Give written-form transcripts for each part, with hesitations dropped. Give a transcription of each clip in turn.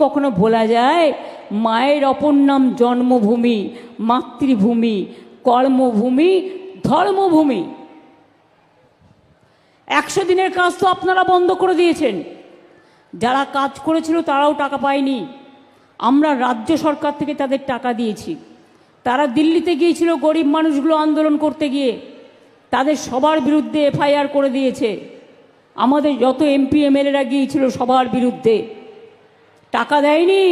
কখনো ভোলা যায়? মায়ের অপর নাম জন্মভূমি, মাতৃভূমি, কর্মভূমি, ধর্মভূমি। 100 দিনের কাজ তো আপনারা বন্ধ করে দিয়েছেন। যারা কাজ করেছিল তারাও টাকা পায়নি। আমরা রাজ্য সরকার থেকে তাদের টাকা দিয়েছি। তারা দিল্লিতে গিয়েছিল গরিব মানুষগুলো আন্দোলন করতে গিয়ে, তাদের সবার বিরুদ্ধে এফআইআর করে দিয়েছে। আমাদের যত এমপি এমএলএরা গিয়েছিল সবার বিরুদ্ধে। টাকা দেয়নি,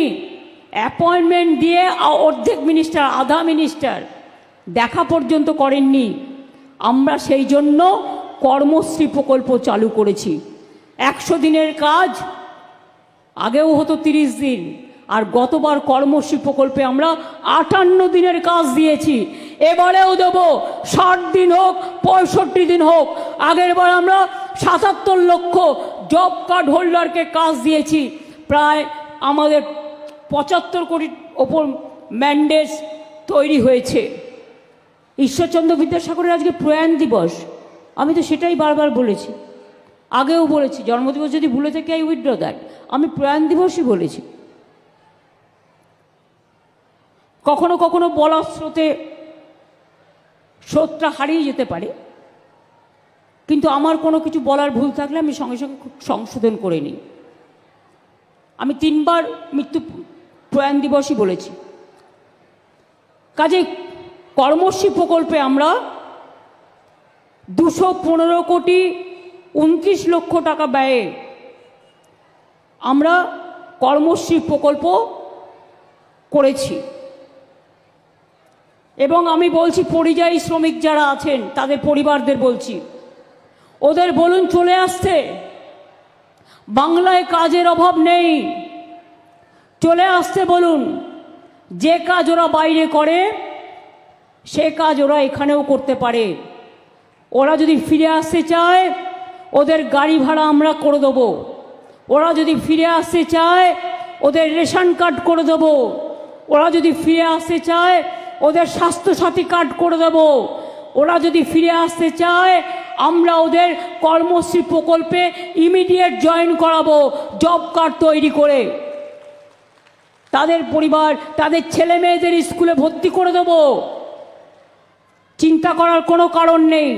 অ্যাপয়েন্টমেন্ট দিয়ে অর্ধেক মিনিস্টার, আধা মিনিস্টার দেখা পর্যন্ত করেননি। আমরা সেই জন্য কর্মশ্রী প্রকল্প চালু করেছি। 100 দিনের কাজ আগেও হতো 30 দিন, আর গতবার কর্মশ্রী প্রকল্পে আমরা 58 দিনের কাজ দিয়েছি। এবারেও দেব, 60 দিন হোক, 65 দিন হোক। আগের বার আমরা 77 লক্ষ জব কার্ড হোল্ডারকে কাজ দিয়েছি। প্রায় আমাদের 75 কোটির ওপর ম্যান্ডেট তৈরি হয়েছে। ঈশ্বরচন্দ্র বিদ্যাসাগরের আজকে প্রয়াণ দিবস, আমি তো সেটাই বারবার বলেছি, আগেও বলেছি। জন্মদিবস যদি ভুলে থেকে আই উইথড্র দ্যাট, আমি প্রয়াণ দিবসই বলেছি। কখনো কখনো বলার স্রোতটা হারিয়ে যেতে পারে, কিন্তু আমার কোনো কিছু বলার ভুল থাকলে আমি সঙ্গে সঙ্গে সংশোধন করে নিই। আমি 3 বার মৃত্যু প্রয়াণ দিবসই বলেছি। কাজে কর্মশ্রী প্রকল্পে আমরা 215 কোটি 29 লক্ষ টাকা ব্যয়ে আমরা কর্মশ্রী প্রকল্প করেছি। এবং আমি বলছি, পরিযায়ী শ্রমিক যারা আছেন তাদের পরিবারদের বলছি, ওদের বলুন চলে আসতে। বাংলায় কাজের অভাব নেই, চলে আসতে বলুন। যে কাজ ওরা বাইরে করে সে কাজ ওরা এখানেও করতে পারে। ওরা যদি ফিরে আসতে চায় ওদের গাড়ি ভাড়া আমরা করে দেবো। ওরা যদি ফিরে আসতে চায় ওদের রেশন কার্ড করে দেবো। ওরা যদি ফিরে আসতে চায় ওদের স্বাস্থ্যসাথী কার্ড করে দেবো। ওরা যদি ফিরে আসতে চায় আমরা ওদের কর্মশ্রী প্রকল্পে ইমিডিয়েট জয়েন করাবো, জব কার্ড তৈরি করে। তাদের পরিবার, তাদের ছেলে মেয়েদের স্কুলে ভর্তি করে দেবো। চিন্তা করার কোনো কারণ নেই।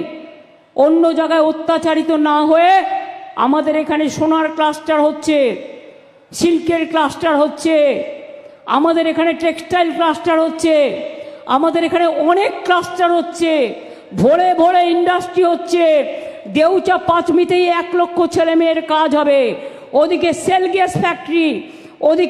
অন্য জায়গায় অত্যাচারিত না হয়ে আমাদের এখানে সোনার ক্লাস্টার হচ্ছে, সিল্কের ক্লাস্টার হচ্ছে, আমাদের এখানে টেক্সটাইল ক্লাস্টার হচ্ছে, আমাদের এখানে অনেক ক্লাস্টার হচ্ছে, ভোরে ভোরে ইন্ডাস্ট্রি হচ্ছে। দেউচা পাঁচমিতেই 1 লক্ষ ছেলে মেয়ের কাজ হবে। ওদিকে সেল গ্যাস ফ্যাক্টরি, ওদিকে